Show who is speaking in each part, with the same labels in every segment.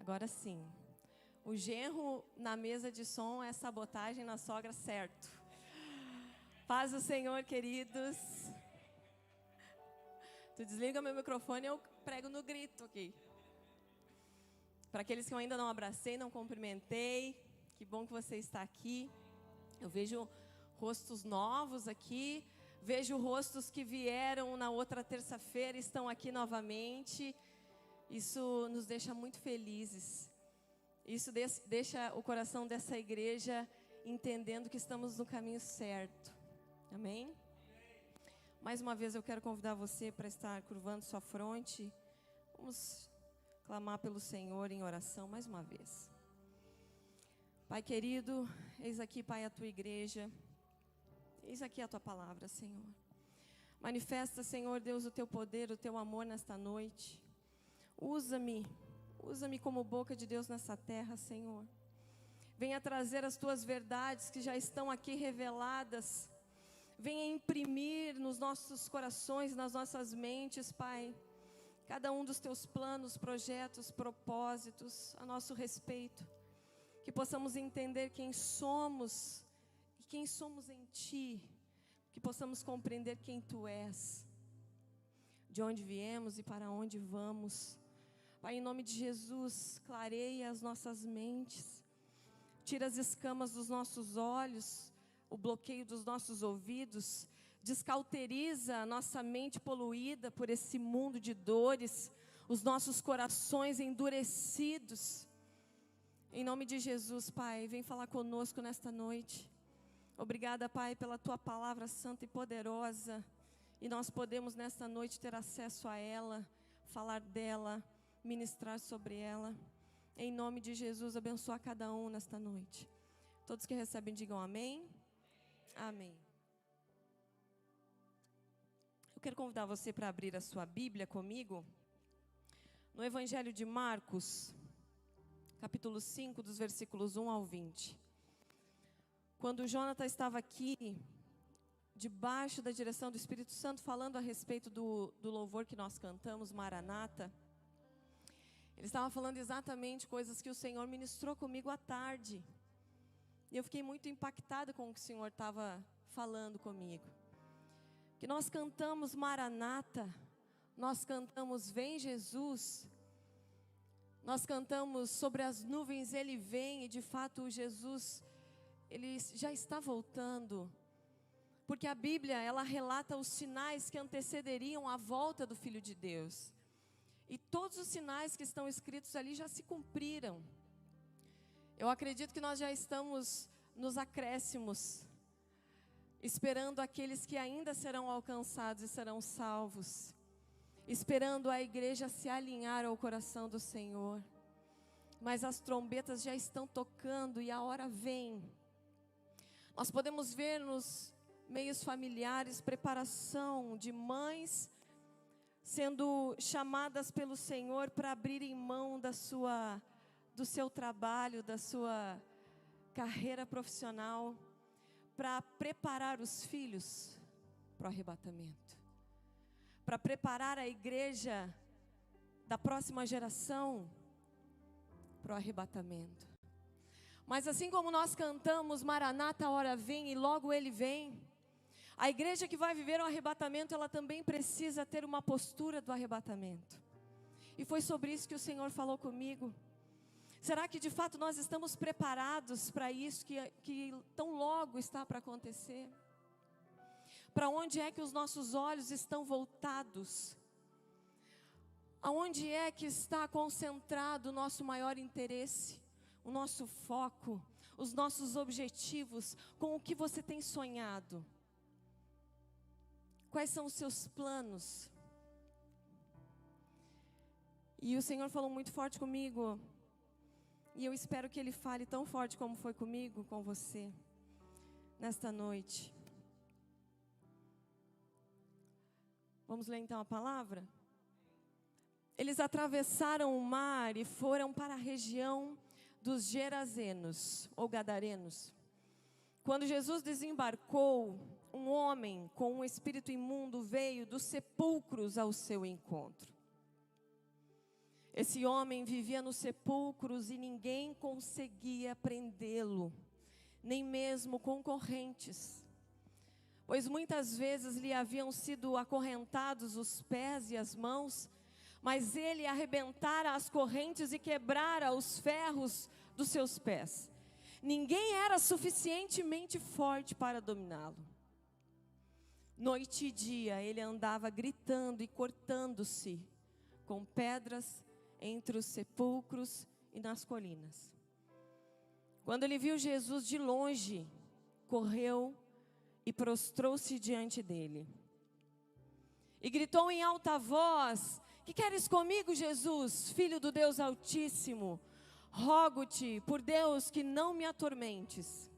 Speaker 1: Agora sim. O genro na mesa de som é sabotagem na sogra, certo. Paz do Senhor, queridos. Tu desliga meu microfone e eu prego no grito aqui. Para aqueles que eu ainda não abracei, não cumprimentei, que bom que você está aqui. Eu vejo rostos novos aqui, vejo rostos que vieram na outra terça-feira, estão aqui novamente. Isso nos deixa muito felizes. Isso deixa o coração dessa igreja entendendo que estamos no caminho certo. Amém? Mais uma vez eu quero convidar você para estar curvando sua fronte. Vamos clamar pelo Senhor em oração mais uma vez. Pai querido, eis aqui, Pai, a tua igreja. Eis aqui a tua palavra, Senhor. Manifesta, Senhor Deus, o teu poder, o teu amor nesta noite. Usa-me como boca de Deus nessa terra, Senhor. Venha trazer as tuas verdades que já estão aqui reveladas. Venha imprimir nos nossos corações, nas nossas mentes, Pai, cada um dos teus planos, projetos, propósitos a nosso respeito. Que possamos entender quem somos e quem somos em Ti. Que possamos compreender quem Tu és, de onde viemos e para onde vamos. Pai, em nome de Jesus, clareia as nossas mentes, tira as escamas dos nossos olhos, o bloqueio dos nossos ouvidos, descauteriza a nossa mente poluída por esse mundo de dores, os nossos corações endurecidos. Em nome de Jesus, Pai, vem falar conosco nesta noite. Obrigada, Pai, pela Tua palavra santa e poderosa. E nós podemos nesta noite ter acesso a ela, falar dela, ministrar sobre ela. Em nome de Jesus, abençoa cada um nesta noite. Todos que recebem, digam amém. Amém. Eu quero convidar você para abrir a sua Bíblia comigo no Evangelho de Marcos, capítulo 5, dos versículos 1 ao 20. Quando Jonathan estava aqui, debaixo da direção do Espírito Santo, falando a respeito do louvor que nós cantamos, Maranata, ele estava falando exatamente coisas que o Senhor ministrou comigo à tarde. E eu fiquei muito impactada com o que o Senhor estava falando comigo. Que nós cantamos Maranata, nós cantamos Vem Jesus, nós cantamos sobre as nuvens Ele vem, e de fato Jesus, Ele já está voltando. Porque a Bíblia, ela relata os sinais que antecederiam a volta do Filho de Deus. E todos os sinais que estão escritos ali já se cumpriram. Eu acredito que nós já estamos nos acréscimos, esperando aqueles que ainda serão alcançados e serão salvos, esperando a igreja se alinhar ao coração do Senhor. Mas as trombetas já estão tocando e a hora vem. Nós podemos ver nos meios familiares preparação de mães sendo chamadas pelo Senhor para abrirem mão do seu trabalho, da sua carreira profissional, para preparar os filhos para o arrebatamento, para preparar a igreja da próxima geração para o arrebatamento. Mas assim como nós cantamos Maranata, a hora vem e logo Ele vem, a igreja que vai viver o arrebatamento, ela também precisa ter uma postura do arrebatamento. E foi sobre isso que o Senhor falou comigo. Será que de fato nós estamos preparados para isso que tão logo está para acontecer? Para onde é que os nossos olhos estão voltados? Aonde é que está concentrado o nosso maior interesse, o nosso foco, os nossos objetivos, com o que você tem sonhado? Quais são os seus planos? E o Senhor falou muito forte comigo, e eu espero que Ele fale tão forte como foi comigo, com você, nesta noite. Vamos ler então a palavra? Eles atravessaram o mar e foram para a região dos Gerazenos, ou Gadarenos. Quando Jesus desembarcou, um homem com um espírito imundo veio dos sepulcros ao seu encontro. Esse homem vivia nos sepulcros e ninguém conseguia prendê-lo, nem mesmo concorrentes, pois muitas vezes lhe haviam sido acorrentados os pés e as mãos, mas ele arrebentara as correntes e quebrara os ferros dos seus pés. Ninguém era suficientemente forte para dominá-lo. Noite e dia ele andava gritando e cortando-se com pedras entre os sepulcros e nas colinas. Quando ele viu Jesus de longe, correu e prostrou-se diante dele. E gritou em alta voz: que queres comigo, Jesus, Filho do Deus Altíssimo? Rogo-te, por Deus, que não me atormentes.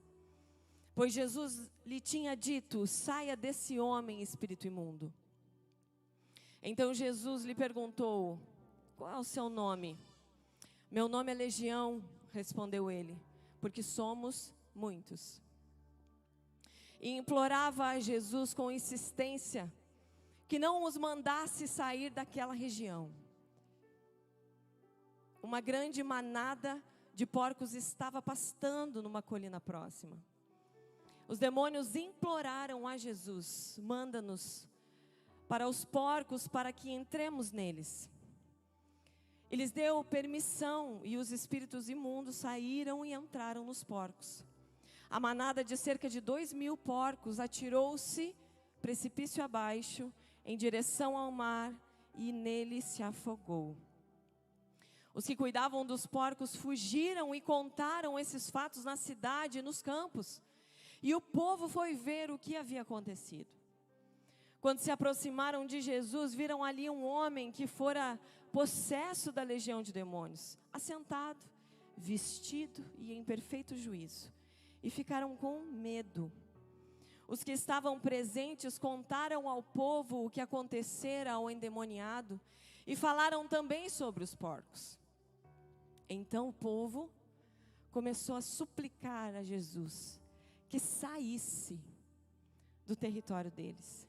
Speaker 1: Pois Jesus lhe tinha dito: saia desse homem, espírito imundo. Então Jesus lhe perguntou: qual é o seu nome? Meu nome é Legião, respondeu ele, porque somos muitos. E implorava a Jesus com insistência que não os mandasse sair daquela região. Uma grande manada de porcos estava pastando numa colina próxima. Os demônios imploraram a Jesus: manda-nos para os porcos para que entremos neles. Ele lhes deu permissão e os espíritos imundos saíram e entraram nos porcos. A manada de cerca de 2.000 porcos atirou-se precipício abaixo em direção ao mar e nele se afogou. Os que cuidavam dos porcos fugiram e contaram esses fatos na cidade e nos campos. E o povo foi ver o que havia acontecido. Quando se aproximaram de Jesus, viram ali um homem que fora possesso da legião de demônios, assentado, vestido e em perfeito juízo, e ficaram com medo. Os que estavam presentes contaram ao povo o que acontecera ao endemoniado e falaram também sobre os porcos. Então o povo começou a suplicar a Jesus que saísse do território deles.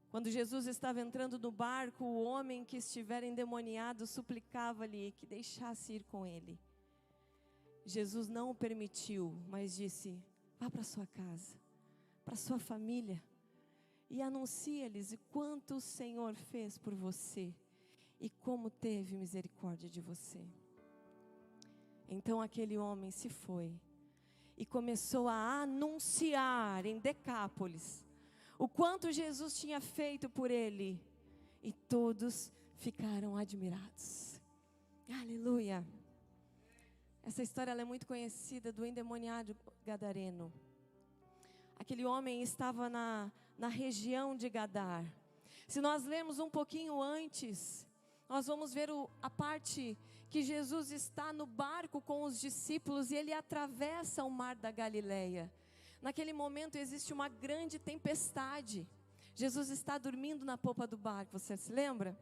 Speaker 1: Quando Jesus estava entrando no barco, o homem que estivera endemoniado suplicava-lhe que deixasse ir com ele. Jesus não o permitiu, mas disse: vá para sua casa, para sua família, e anuncia-lhes o quanto o Senhor fez por você e como teve misericórdia de você. Então aquele homem se foi e começou a anunciar em Decápolis o quanto Jesus tinha feito por ele, e todos ficaram admirados. Aleluia! Essa história ela é muito conhecida, do endemoniado gadareno. Aquele homem estava na região de Gadar. Se nós lermos um pouquinho antes, nós vamos ver a parte que Jesus está no barco com os discípulos e ele atravessa o mar da Galileia. Naquele momento existe uma grande tempestade. Jesus está dormindo na popa do barco, você se lembra?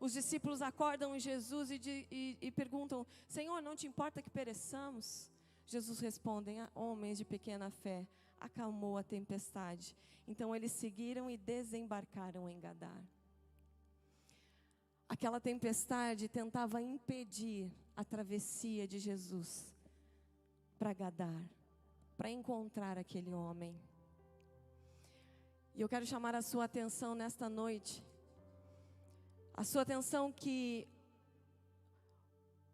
Speaker 1: Os discípulos acordam Jesus e perguntam: Senhor, não te importa que pereçamos? Jesus responde: homens de pequena fé, acalmou a tempestade. Então eles seguiram e desembarcaram em Gadar. Aquela tempestade tentava impedir a travessia de Jesus para Gadar, para encontrar aquele homem. E eu quero chamar a sua atenção nesta noite, a sua atenção que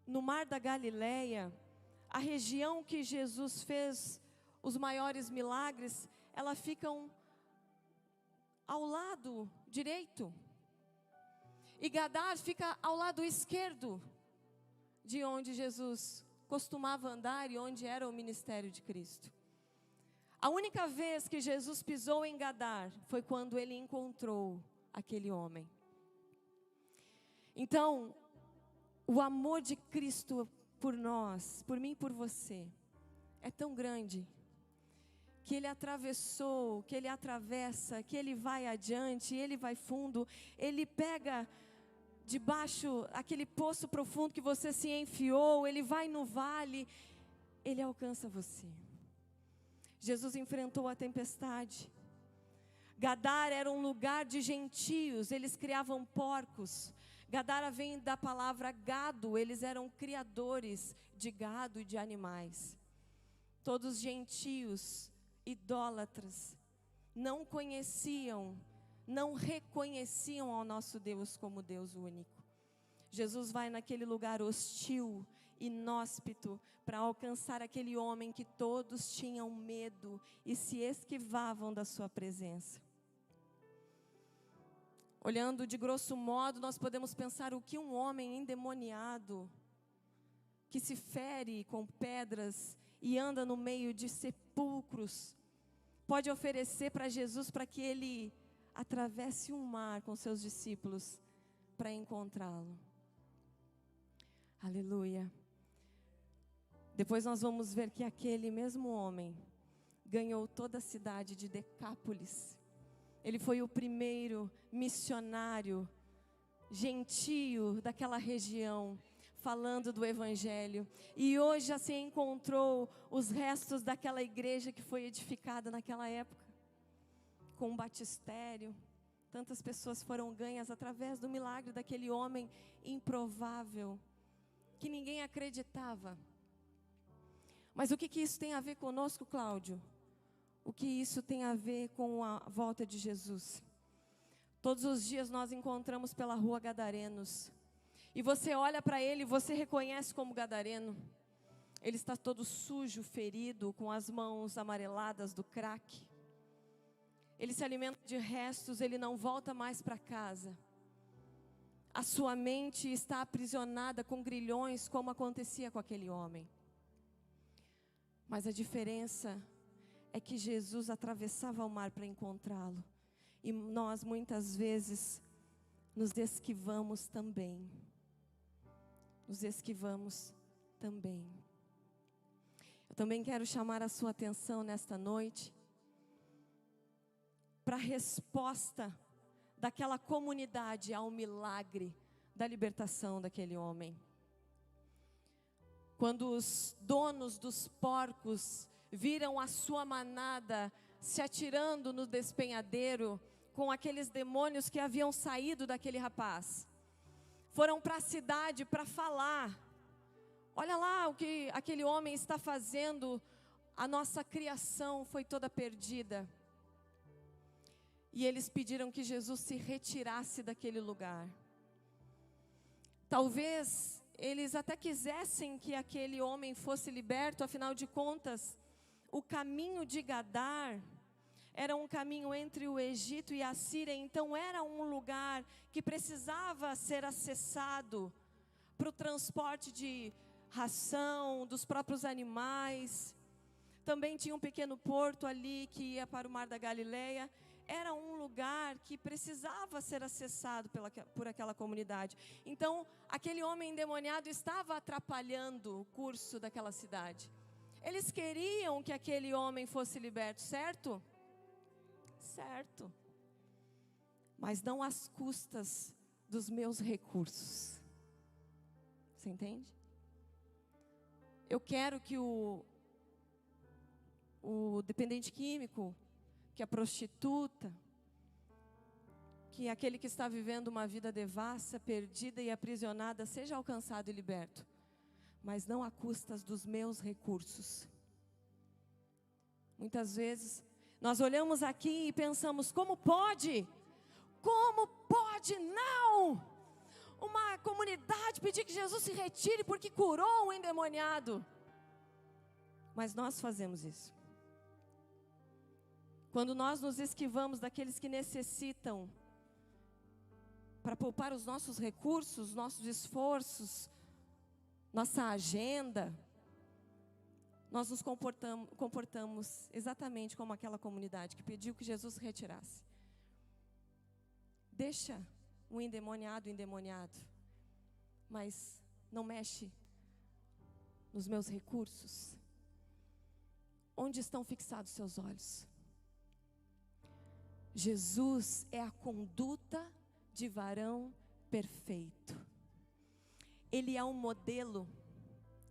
Speaker 1: no mar da Galileia, a região que Jesus fez os maiores milagres, ela fica ao lado direito. E Gadar fica ao lado esquerdo de onde Jesus costumava andar e onde era o ministério de Cristo. A única vez que Jesus pisou em Gadar foi quando ele encontrou aquele homem. Então, o amor de Cristo por nós, por mim e por você, é tão grande, que ele atravessou, que ele atravessa, que ele vai adiante, ele vai fundo, ele pega debaixo aquele poço profundo que você se enfiou, ele vai no vale, ele alcança você. Jesus enfrentou a tempestade. Gadar era um lugar de gentios, eles criavam porcos. Gadara vem da palavra gado, eles eram criadores de gado e de animais. Todos gentios, idólatras, não conheciam, não reconheciam ao nosso Deus como Deus único. Jesus vai naquele lugar hostil, inóspito, para alcançar aquele homem que todos tinham medo e se esquivavam da sua presença. Olhando de grosso modo, nós podemos pensar o que um homem endemoniado, que se fere com pedras e anda no meio de sepulcros, pode oferecer para Jesus para que ele atravesse um mar com seus discípulos para encontrá-lo. Aleluia. Depois nós vamos ver que aquele mesmo homem ganhou toda a cidade de Decápolis. Ele foi o primeiro missionário gentio daquela região, falando do Evangelho. E hoje já se encontrou os restos daquela igreja que foi edificada naquela época, com um batistério. Tantas pessoas foram ganhas através do milagre daquele homem improvável, que ninguém acreditava. Mas o que isso tem a ver conosco, Cláudio? O que isso tem a ver com a volta de Jesus? Todos os dias nós encontramos pela rua gadarenos. E você olha para ele, você reconhece como gadareno. Ele está todo sujo, ferido, com as mãos amareladas do crack. Ele se alimenta de restos, ele não volta mais para casa. A sua mente está aprisionada com grilhões, como acontecia com aquele homem. Mas a diferença é que Jesus atravessava o mar para encontrá-lo. E nós muitas vezes nos esquivamos também. Nos esquivamos também. Eu também quero chamar a sua atenção nesta noite para a resposta daquela comunidade ao milagre da libertação daquele homem. Quando os donos dos porcos viram a sua manada se atirando no despenhadeiro com aqueles demônios que haviam saído daquele rapaz, foram para a cidade para falar: olha lá o que aquele homem está fazendo, a nossa criação foi toda perdida. E eles pediram que Jesus se retirasse daquele lugar. Talvez eles até quisessem que aquele homem fosse liberto, afinal de contas, o caminho de Gadar era um caminho entre o Egito e a Síria, então era um lugar que precisava ser acessado para o transporte de ração, dos próprios animais. Também tinha um pequeno porto ali que ia para o Mar da Galileia. Era um lugar que precisava ser acessado por aquela comunidade. Então, aquele homem endemoniado estava atrapalhando o curso daquela cidade. Eles queriam que aquele homem fosse liberto, certo? Certo. Mas não às custas dos meus recursos. Você entende? Eu quero que o dependente químico, que a prostituta, que aquele que está vivendo uma vida devassa, perdida e aprisionada, seja alcançado e liberto, mas não a custas dos meus recursos. Muitas vezes nós olhamos aqui e pensamos: como pode? Como pode não? Uma comunidade pedir que Jesus se retire porque curou um endemoniado. Mas nós fazemos isso. Quando nós nos esquivamos daqueles que necessitam, para poupar os nossos recursos, nossos esforços, nossa agenda, nós nos comportamos exatamente como aquela comunidade que pediu que Jesus se retirasse. Deixa o endemoniado, mas não mexe nos meus recursos. Onde estão fixados seus olhos? Jesus é a conduta de varão perfeito. Ele é um modelo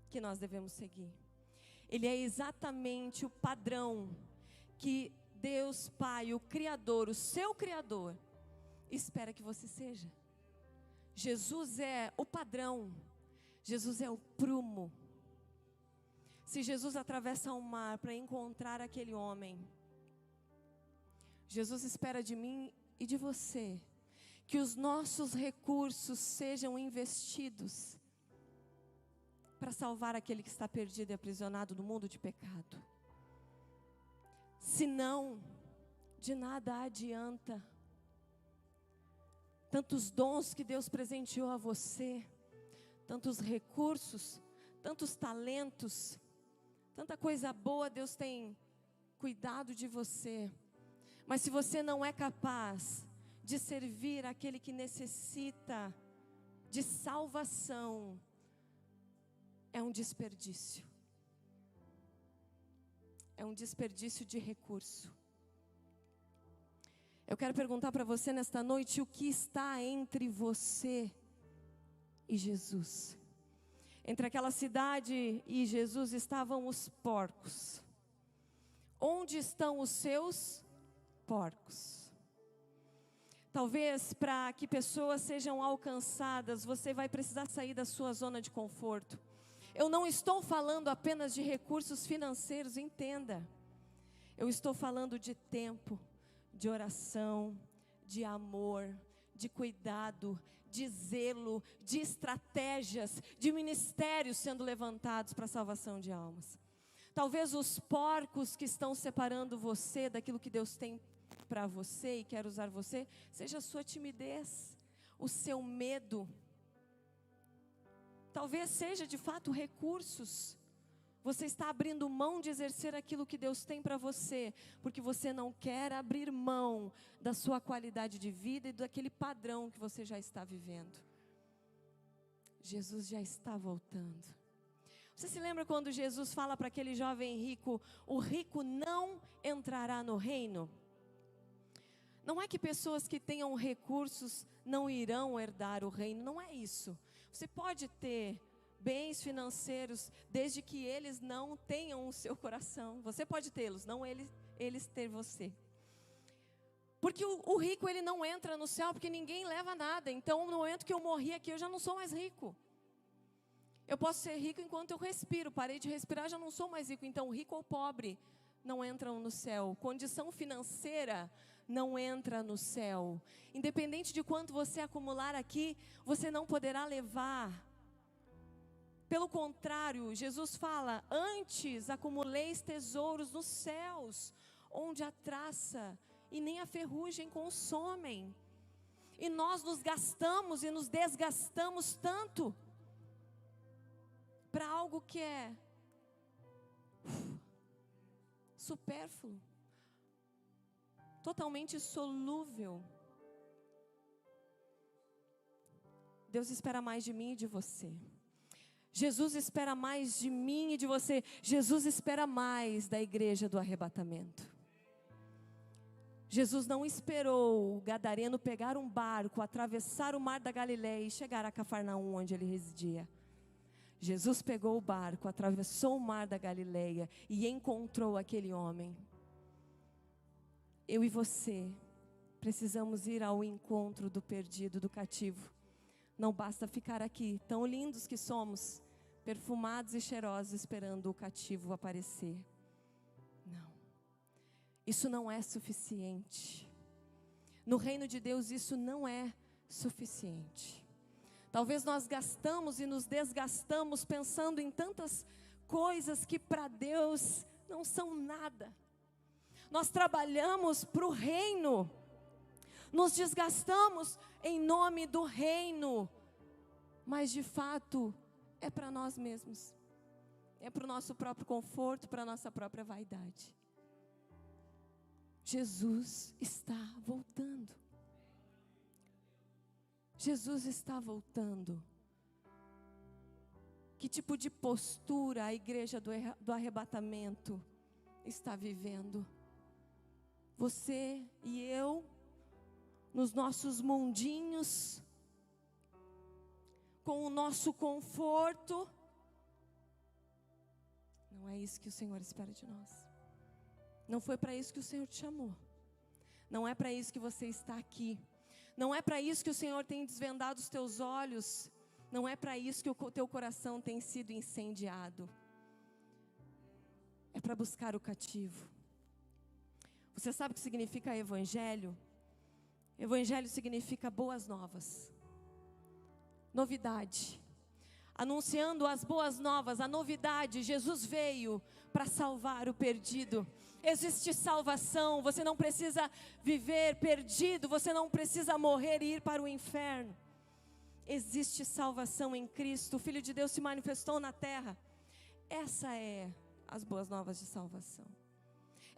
Speaker 1: que nós devemos seguir. Ele é exatamente o padrão que Deus Pai, o Criador, o seu Criador, espera que você seja. Jesus é o padrão. Jesus é o prumo. Se Jesus atravessa o mar para encontrar aquele homem, Jesus espera de mim e de você que os nossos recursos sejam investidos para salvar aquele que está perdido e aprisionado no mundo de pecado. Senão, de nada adianta. Tantos dons que Deus presenteou a você, tantos recursos, tantos talentos, tanta coisa boa Deus tem cuidado de você. Mas se você não é capaz de servir aquele que necessita de salvação, é um desperdício. É um desperdício de recurso. Eu quero perguntar para você nesta noite, o que está entre você e Jesus? Entre aquela cidade e Jesus estavam os porcos. Onde estão os seus porcos? Talvez para que pessoas sejam alcançadas, você vai precisar sair da sua zona de conforto. Eu não estou falando apenas de recursos financeiros, entenda. Eu estou falando de tempo, de oração, de amor, de cuidado, de zelo, de estratégias, de ministérios sendo levantados para a salvação de almas. Talvez os porcos que estão separando você daquilo que Deus tem para você e quer usar você, seja a sua timidez, o seu medo. Talvez seja de fato recursos. Você está abrindo mão de exercer aquilo que Deus tem para você, porque você não quer abrir mão da sua qualidade de vida e daquele padrão que você já está vivendo. Jesus já está voltando. Você se lembra quando Jesus fala para aquele jovem rico, o rico não entrará no reino? Não é que pessoas que tenham recursos não irão herdar o reino, não é isso. Você pode ter bens financeiros, desde que eles não tenham o seu coração. Você pode tê-los, não eles ter você. Porque o rico, ele não entra no céu, porque ninguém leva nada. Então, no momento que eu morri aqui, eu já não sou mais rico. Eu posso ser rico enquanto eu respiro. Parei de respirar, já não sou mais rico. Então, rico ou pobre não entram no céu. Condição financeira não entra no céu. Independente de quanto você acumular aqui, você não poderá levar. Pelo contrário, Jesus fala, antes acumuleis tesouros nos céus, onde a traça e nem a ferrugem consomem. E nós nos gastamos e nos desgastamos tanto para algo que é supérfluo, totalmente solúvel. Deus espera mais de mim e de você. Jesus espera mais de mim e de você. Jesus espera mais da igreja do arrebatamento. Jesus não esperou o gadareno pegar um barco, atravessar o mar da Galileia e chegar a Cafarnaum, onde ele residia. Jesus pegou o barco, atravessou o mar da Galileia e encontrou aquele homem. Eu e você precisamos ir ao encontro do perdido, do cativo. Não basta ficar aqui, tão lindos que somos, perfumados e cheirosos, esperando o cativo aparecer. Não. Isso não é suficiente. No reino de Deus isso não é suficiente. Talvez nós gastamos e nos desgastamos pensando em tantas coisas que para Deus não são nada. Nós trabalhamos para o reino, nos desgastamos em nome do reino, mas de fato é para nós mesmos, é para o nosso próprio conforto, para a nossa própria vaidade. Jesus está voltando. Jesus está voltando. Que tipo de postura a igreja do arrebatamento está vivendo? Você e eu, nos nossos mundinhos, com o nosso conforto. Não é isso que o Senhor espera de nós. Não foi para isso que o Senhor te chamou. Não é para isso que você está aqui. Não é para isso que o Senhor tem desvendado os teus olhos. Não é para isso que o teu coração tem sido incendiado. É para buscar o cativo. Você sabe o que significa evangelho? Evangelho significa boas novas. Novidade. Anunciando as boas novas, a novidade. Jesus veio para salvar o perdido. Existe salvação. Você não precisa viver perdido. Você não precisa morrer e ir para o inferno. Existe salvação em Cristo. O Filho de Deus se manifestou na terra. Essa é as boas novas de salvação.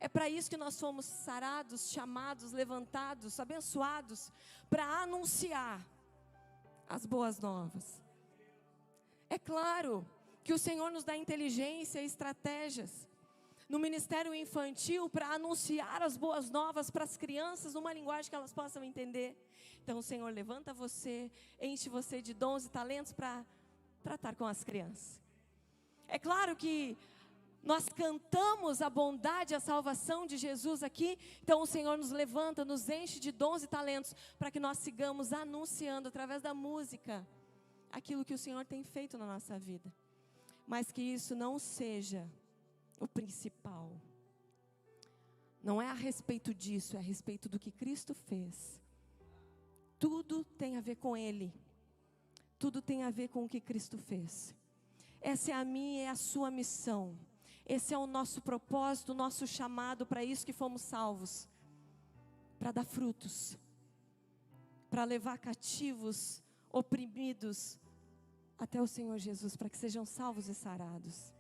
Speaker 1: É para isso que nós fomos sarados, chamados, levantados, abençoados, para anunciar as boas novas. É claro que o Senhor nos dá inteligência e estratégias no ministério infantil para anunciar as boas novas para as crianças numa linguagem que elas possam entender. Então o Senhor levanta você, enche você de dons e talentos para tratar com as crianças. É claro que nós cantamos a bondade e a salvação de Jesus aqui, então o Senhor nos levanta, nos enche de dons e talentos para que nós sigamos anunciando através da música aquilo que o Senhor tem feito na nossa vida. Mas que isso não seja o principal. Não é a respeito disso, é a respeito do que Cristo fez. Tudo tem a ver com Ele. Tudo tem a ver com o que Cristo fez. Essa é a minha e a sua missão. Esse é o nosso propósito, o nosso chamado, para isso que fomos salvos. Para dar frutos. Para levar cativos, oprimidos, até o Senhor Jesus, para que sejam salvos e sarados.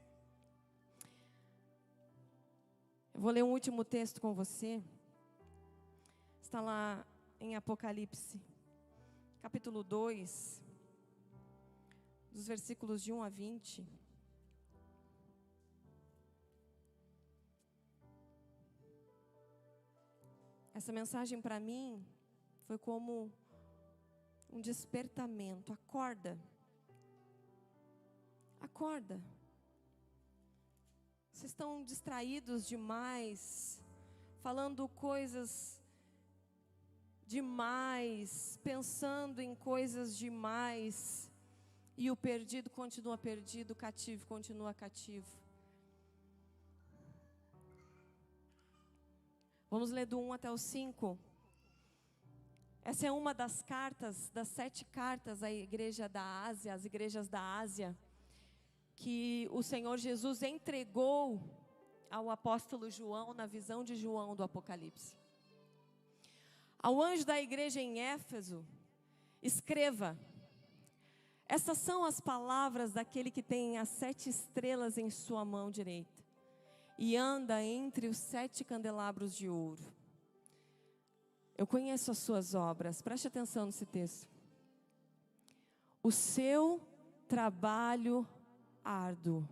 Speaker 1: Eu vou ler um último texto com você. Está lá em Apocalipse, capítulo 2, dos versículos de 1 a 20. Essa mensagem para mim foi como um despertamento. Acorda. Acorda. Vocês estão distraídos demais, falando coisas demais, pensando em coisas demais, e o perdido continua perdido, o cativo continua cativo. Vamos ler do 1 até o 5. Essa é uma das cartas, das 7 cartas à igreja da Ásia, às igrejas da Ásia, que o Senhor Jesus entregou ao apóstolo João, na visão de João do Apocalipse. Ao anjo da igreja em Éfeso, escreva: essas são as palavras daquele que tem as 7 estrelas em sua mão direita e anda entre os 7 candelabros de ouro. Eu conheço as suas obras, preste atenção nesse texto. O seu trabalho árduo,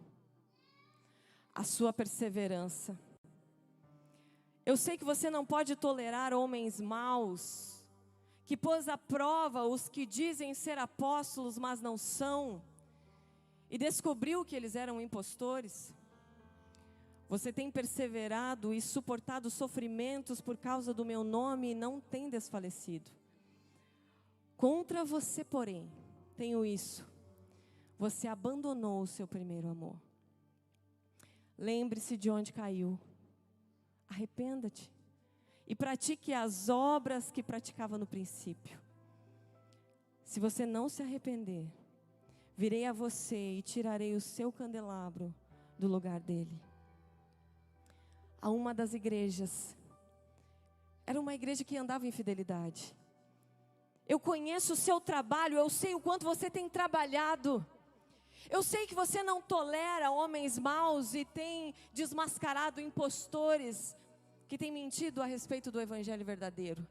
Speaker 1: a sua perseverança. Eu sei que você não pode tolerar homens maus, que pôs à prova os que dizem ser apóstolos, mas não são, e descobriu que eles eram impostores. Você tem perseverado e suportado sofrimentos por causa do meu nome e não tem desfalecido. Contra você, porém, tenho isso: você abandonou o seu primeiro amor. Lembre-se de onde caiu. Arrependa-te e pratique as obras que praticava no princípio. Se você não se arrepender, virei a você e tirarei o seu candelabro do lugar dele. A uma das igrejas, era uma igreja que andava em fidelidade. Eu conheço o seu trabalho, eu sei o quanto você tem trabalhado. Eu sei que você não tolera homens maus e tem desmascarado impostores que têm mentido a respeito do evangelho verdadeiro.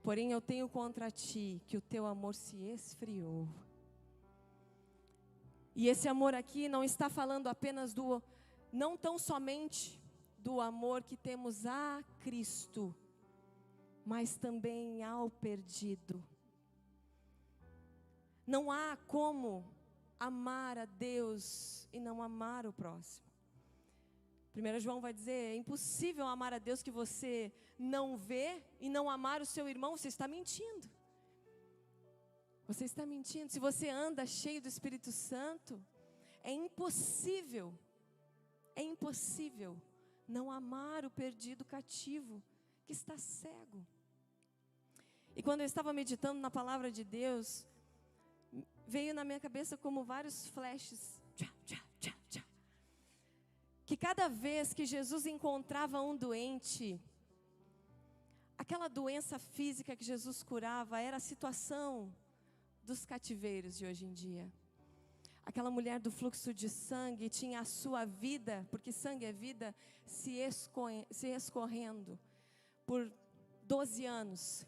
Speaker 1: Porém, eu tenho contra ti que o teu amor se esfriou. E esse amor aqui não está falando apenas não tão somente do amor que temos a Cristo, mas também ao perdido. Não há como amar a Deus e não amar o próximo. 1 João vai dizer, é impossível amar a Deus que você não vê e não amar o seu irmão, você está mentindo. Você está mentindo. Se você anda cheio do Espírito Santo, é impossível não amar o perdido cativo que está cego. E quando eu estava meditando na palavra de Deus, veio na minha cabeça como vários flashes. Que cada vez que Jesus encontrava um doente, aquela doença física que Jesus curava era a situação dos cativeiros de hoje em dia. Aquela mulher do fluxo de sangue tinha a sua vida, porque sangue é vida, se escorrendo por 12 anos.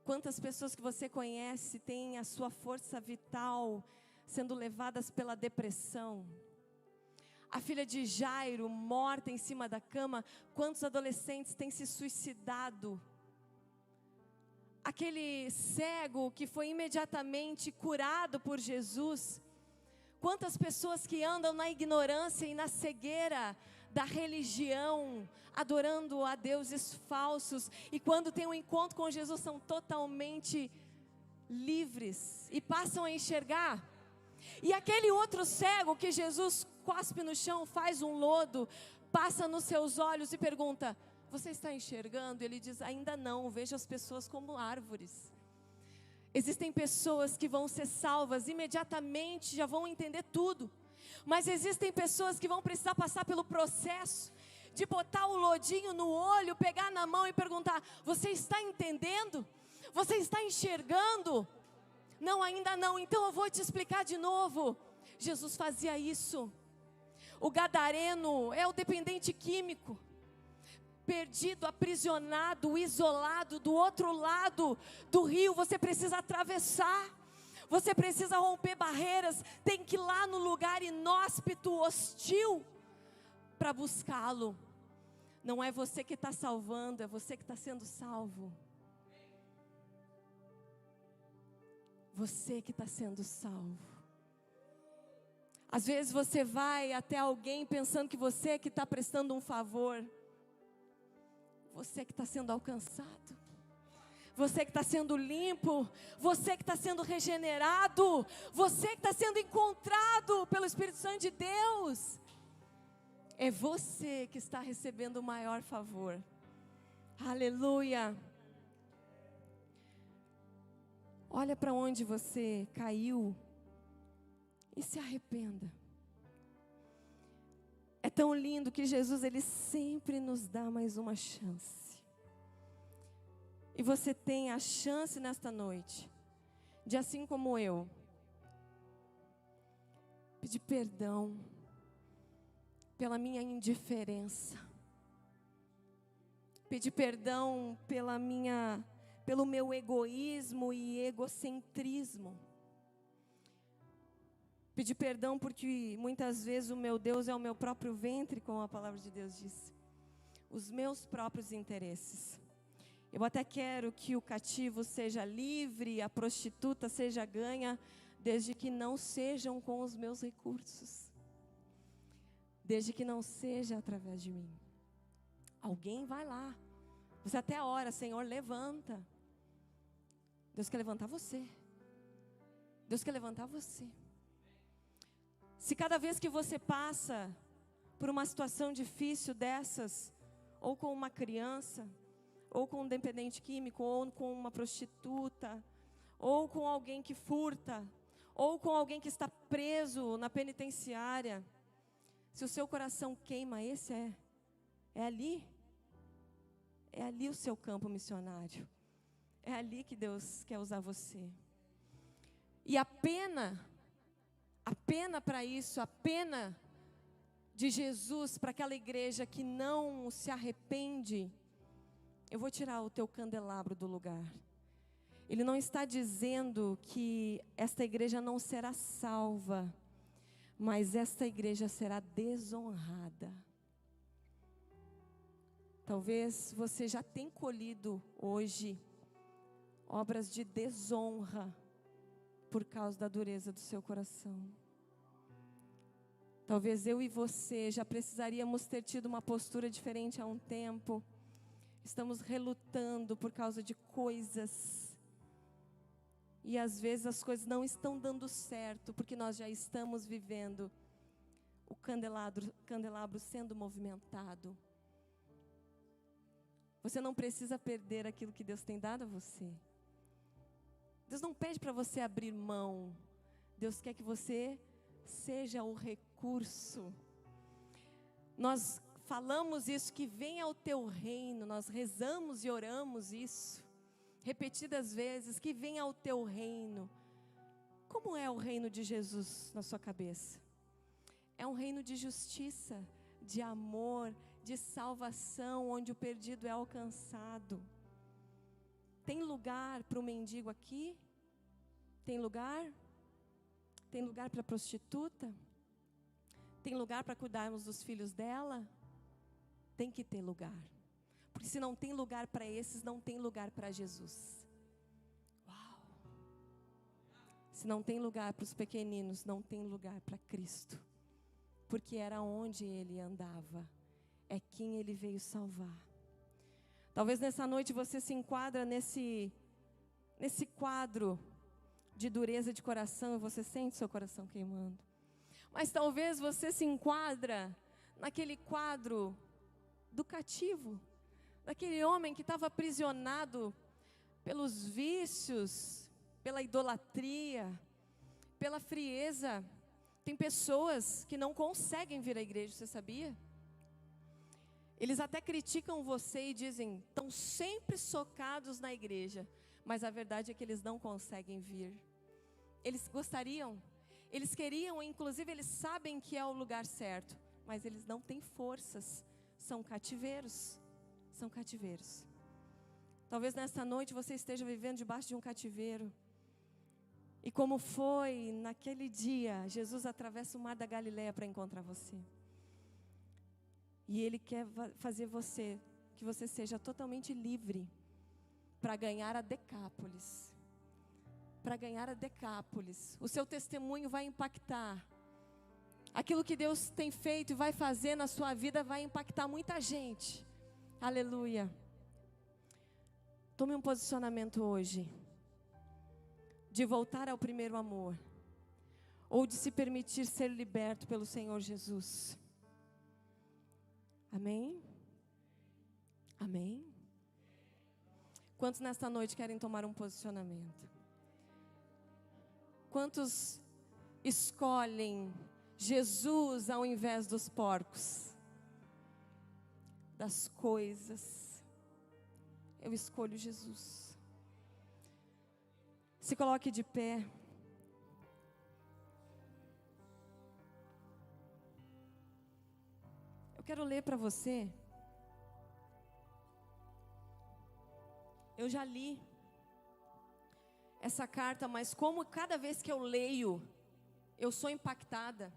Speaker 1: Quantas pessoas que você conhece têm a sua força vital sendo levadas pela depressão? A filha de Jairo, morta em cima da cama, quantos adolescentes têm se suicidado? Aquele cego que foi imediatamente curado por Jesus. Quantas pessoas que andam na ignorância e na cegueira da religião, adorando a deuses falsos, e quando tem um encontro com Jesus são totalmente livres e passam a enxergar. E aquele outro cego que Jesus cospe no chão, faz um lodo, passa nos seus olhos e pergunta, você está enxergando? Ele diz, ainda não, vejo as pessoas como árvores. Existem pessoas que vão ser salvas imediatamente, já vão entender tudo. Mas existem pessoas que vão precisar passar pelo processo de botar o lodinho no olho, pegar na mão e perguntar, você está entendendo? Você está enxergando? Não, ainda não, então eu vou te explicar de novo. Jesus fazia isso. O gadareno é o dependente químico, perdido, aprisionado, isolado, do outro lado do rio. Você precisa atravessar, você precisa romper barreiras, tem que ir lá no lugar inóspito, hostil, para buscá-lo. Não é você que está salvando, é você que está sendo salvo. Você que está sendo salvo. Às vezes você vai até alguém pensando que você que está prestando um favor. Você que está sendo alcançado. Você que está sendo limpo. Você que está sendo regenerado. Você que está sendo encontrado pelo Espírito Santo de Deus. É você que está recebendo o maior favor. Aleluia. Olha para onde você caiu e se arrependa. É tão lindo que Jesus, Ele sempre nos dá mais uma chance. E você tem a chance nesta noite, de assim como eu, pedir perdão pela minha indiferença. Pedir perdão pelo meu egoísmo e egocentrismo. Pedir perdão porque muitas vezes o meu Deus é o meu próprio ventre, como a palavra de Deus diz. Os meus próprios interesses. Eu até quero que o cativo seja livre, a prostituta seja ganha, desde que não sejam com os meus recursos. Desde que não seja através de mim. Alguém vai lá. Você até ora, Senhor, levanta. Deus quer levantar você. Deus quer levantar você. Se cada vez que você passa por uma situação difícil dessas, ou com uma criança, ou com um dependente químico, ou com uma prostituta, ou com alguém que furta, ou com alguém que está preso na penitenciária, se o seu coração queima, é ali o seu campo missionário. É ali que Deus quer usar você. E a pena para isso, a pena de Jesus para aquela igreja que não se arrepende, eu vou tirar o teu candelabro do lugar. Ele não está dizendo que esta igreja não será salva, mas esta igreja será desonrada. Talvez você já tenha colhido hoje obras de desonra por causa da dureza do seu coração. Talvez eu e você já precisaríamos ter tido uma postura diferente há um tempo. Estamos relutando por causa de coisas. E às vezes as coisas não estão dando certo, porque nós já estamos vivendo o candelabro sendo movimentado. Você não precisa perder aquilo que Deus tem dado a você. Deus não pede para você abrir mão. Deus quer que você seja o recurso. Nós falamos isso, que venha ao teu reino. Nós rezamos e oramos isso repetidas vezes, que venha ao teu reino. Como é o reino de Jesus na sua cabeça? É um reino de justiça, de amor, de salvação, onde o perdido é alcançado. Tem lugar para o mendigo aqui? Tem lugar? Tem lugar para a prostituta? Tem lugar para cuidarmos dos filhos dela? Tem que ter lugar. Porque se não tem lugar para esses, não tem lugar para Jesus. Uau! Se não tem lugar para os pequeninos, não tem lugar para Cristo. Porque era onde Ele andava. É quem Ele veio salvar. Talvez nessa noite você se enquadra nesse quadro de dureza de coração e você sente seu coração queimando. Mas talvez você se enquadra naquele quadro do cativo, daquele homem que estava aprisionado pelos vícios, pela idolatria, pela frieza. Tem pessoas que não conseguem vir à igreja, você sabia? Eles até criticam você e dizem, estão sempre socados na igreja, mas a verdade é que eles não conseguem vir. Eles gostariam, eles queriam, inclusive eles sabem que é o lugar certo, mas eles não têm forças, são cativeiros, são cativeiros. Talvez nesta noite você esteja vivendo debaixo de um cativeiro. E como foi naquele dia, Jesus atravessa o mar da Galileia para encontrar você. E Ele quer fazer que você seja totalmente livre para ganhar a Decápolis. Para ganhar a Decápolis. O seu testemunho vai impactar. Aquilo que Deus tem feito e vai fazer na sua vida vai impactar muita gente. Aleluia. Tome um posicionamento hoje. De voltar ao primeiro amor. Ou de se permitir ser liberto pelo Senhor Jesus. Amém? Amém? Quantos nesta noite querem tomar um posicionamento? Quantos escolhem Jesus ao invés dos porcos? Das coisas. Eu escolho Jesus. Se coloque de pé. Quero ler para você. Eu já li essa carta, mas como cada vez que eu leio, eu sou impactada,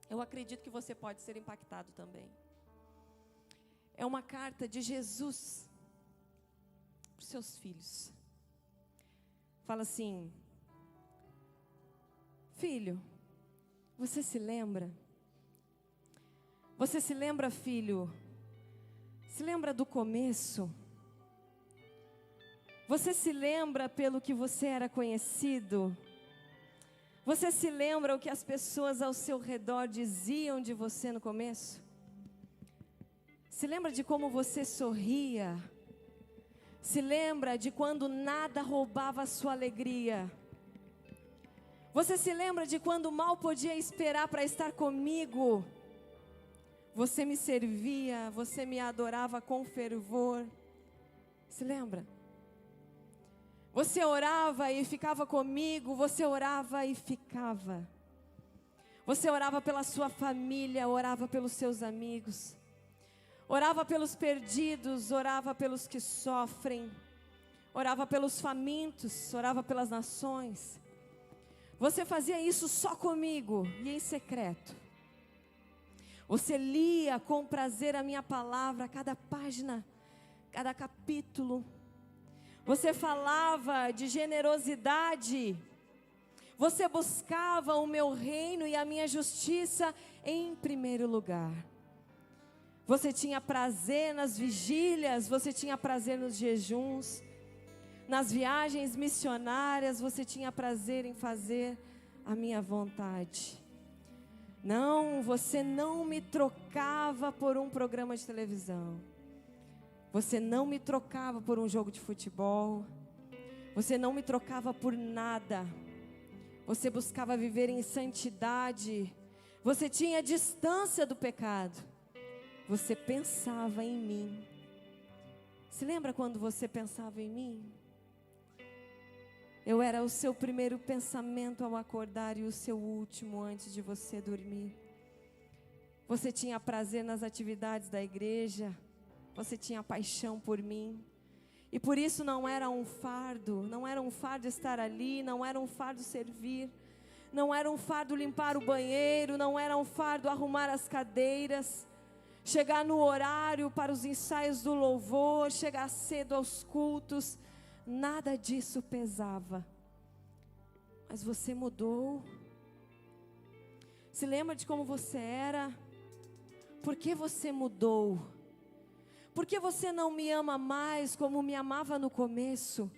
Speaker 1: eu acredito que você pode ser impactado também. É uma carta de Jesus para os seus filhos. Fala assim: filho, você se lembra? Você se lembra, filho? Se lembra do começo? Você se lembra pelo que você era conhecido? Você se lembra o que as pessoas ao seu redor diziam de você no começo? Se lembra de como você sorria? Se lembra de quando nada roubava a sua alegria? Você se lembra de quando mal podia esperar para estar comigo? Você me servia, você me adorava com fervor. Se lembra? Você orava e ficava comigo, você orava e ficava. Você orava pela sua família, orava pelos seus amigos. Orava pelos perdidos, orava pelos que sofrem. Orava pelos famintos, orava pelas nações. Você fazia isso só comigo e em secreto. Você lia com prazer a minha palavra, cada página, cada capítulo. Você falava de generosidade. Você buscava o meu reino e a minha justiça em primeiro lugar. Você tinha prazer nas vigílias, você tinha prazer nos jejuns, nas viagens missionárias, você tinha prazer em fazer a minha vontade. Não, você não me trocava por um programa de televisão. Você não me trocava por um jogo de futebol. Você não me trocava por nada. Você buscava viver em santidade. Você tinha distância do pecado. Você pensava em mim. Se lembra quando você pensava em mim? Eu era o seu primeiro pensamento ao acordar e o seu último antes de você dormir. Você tinha prazer nas atividades da igreja. Você tinha paixão por mim. E por isso não era um fardo estar ali, não era um fardo servir, não era um fardo limpar o banheiro, não era um fardo arrumar as cadeiras, chegar no horário para os ensaios do louvor, chegar cedo aos cultos, nada disso pesava. Mas você mudou. Se lembra de como você era? Por que você mudou? Por que você não me ama mais como me amava no começo?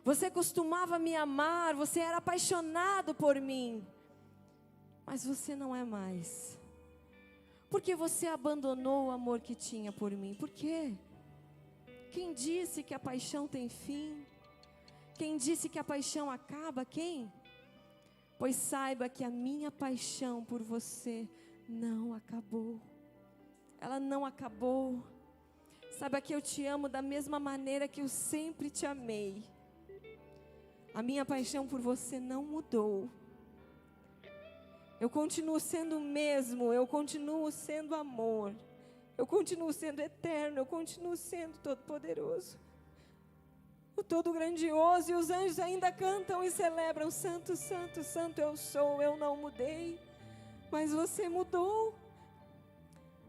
Speaker 1: Você costumava me amar, você era apaixonado por mim. Mas você não é mais. Por que você abandonou o amor que tinha por mim? Por quê? Quem disse que a paixão tem fim? Quem disse que a paixão acaba? Quem? Pois saiba que a minha paixão por você não acabou. Ela não acabou. Saiba que eu te amo da mesma maneira que eu sempre te amei. A minha paixão por você não mudou. Eu continuo sendo o mesmo, eu continuo sendo amor. Eu continuo sendo eterno, eu continuo sendo todo-poderoso. O todo-grandioso, e os anjos ainda cantam e celebram: Santo, Santo, Santo eu sou. Eu não mudei, mas você mudou.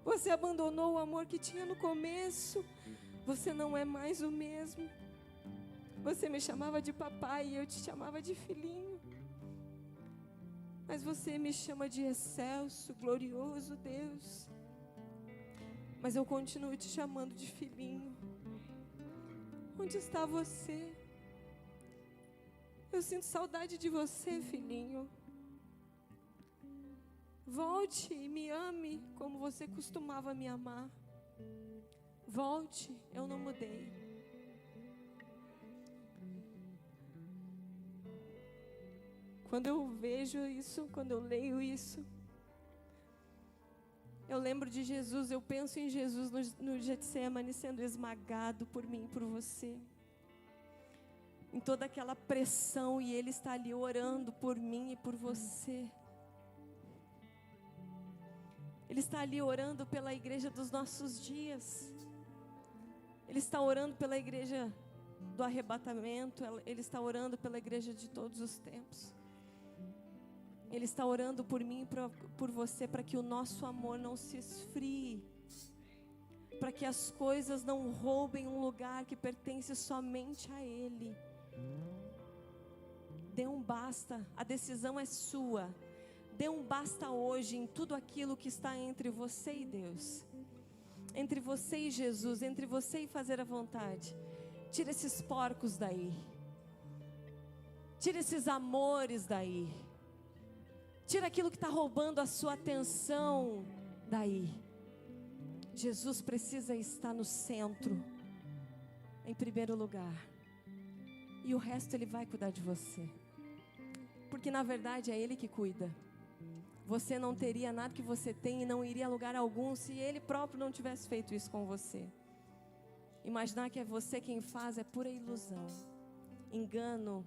Speaker 1: Você abandonou o amor que tinha no começo. Você não é mais o mesmo. Você me chamava de papai e eu te chamava de filhinho. Mas você me chama de excelso, glorioso Deus. Mas eu continuo te chamando de filhinho. Onde está você? Eu sinto saudade de você, filhinho. Volte e me ame como você costumava me amar. Volte, eu não mudei. Quando eu vejo isso, quando eu leio isso, eu lembro de Jesus, eu penso em Jesus no Getsemane sendo esmagado por mim e por você. Em toda aquela pressão, e Ele está ali orando por mim e por você. Ele está ali orando pela igreja dos nossos dias. Ele está orando pela igreja do arrebatamento. Ele está orando pela igreja de todos os tempos. Ele está orando por mim e por você, para que o nosso amor não se esfrie, para que as coisas não roubem um lugar que pertence somente a Ele. Dê um basta, a decisão é sua. Dê um basta hoje em tudo aquilo que está entre você e Deus, entre você e Jesus, entre você e fazer a vontade. Tira esses porcos daí. Tira esses amores daí. Tira aquilo que está roubando a sua atenção daí. Jesus precisa estar no centro, em primeiro lugar. E o resto Ele vai cuidar de você. Porque na verdade é Ele que cuida. Você não teria nada que você tem e não iria a lugar algum se Ele próprio não tivesse feito isso com você. Imaginar que é você quem faz é pura ilusão, engano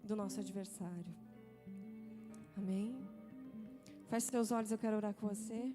Speaker 1: do nosso adversário. Amém? Feche seus olhos, eu quero orar com você.